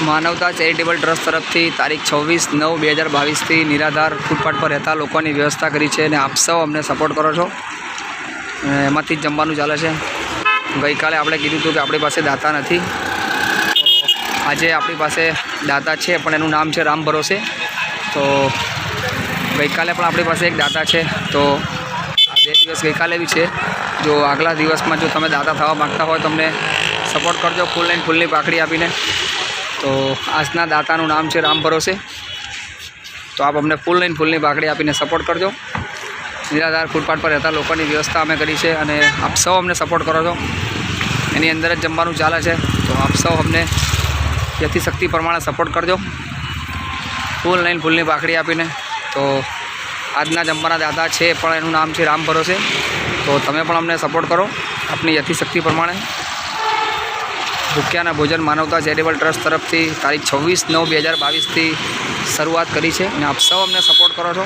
માનવતા charitable trust તરફથી તારીખ 26/9/2022થી નિરાધાર ફૂટપાથ પર રહેતા લોકોની વ્યવસ્થા કરી છે અને આપ સૌ અમને સપોર્ટ કરો છો અને એમાંથી જ જમવાનું ચાલે છે। ગઈકાલે આપણે કીધું હતું કે આપણી પાસે દાતા નથી, આજે આપણી પાસે દાતા છે પણ એનું નામ છે રામ ભરોસે। તો ગઈકાલે પણ આપણી પાસે એક દાતા છે, તો આ 2 દિવસ ગઈકાલે બી છે। જો આગલા દિવસમાં જો તમે દાતા થવા માગતા હોય તો અમને સપોર્ટ કરજો ફૂલ લાઈન ફૂલની પાકડી આપીને। તો આજના દાતાનું નામ છે રામ ભરોસે, તો આપ અમને ફૂલ લાઈન ફૂલની પાકડી આપીને સપોર્ટ કરજો। નિરાધાર ફૂટપાથ પર રહેતા લોકોની વ્યવસ્થા અમે કરી છે અને આપ સૌ અમને સપોર્ટ કરો છો, એની અંદર જ જમવાનું ચાલે છે। તો આપ સૌ અમને યથાશક્તિ પ્રમાણે સપોર્ટ કરજો ફૂલ લાઈન ફૂલની પાકડી આપીને। તો આજના જમવાના દાદા છે પણ એનું નામ છે રામ ભરોસે, તો તમે પણ અમને સપોર્ટ કરો આપની યથાશક્તિ પ્રમાણે। ભૂખ્યાના ભોજન માનવતા ચેરિટેબલ ટ્રસ્ટ તરફથી તારીખ 26/9/2022થી શરૂઆત કરી છે અને આપ સૌ અમને સપોર્ટ કરો છો।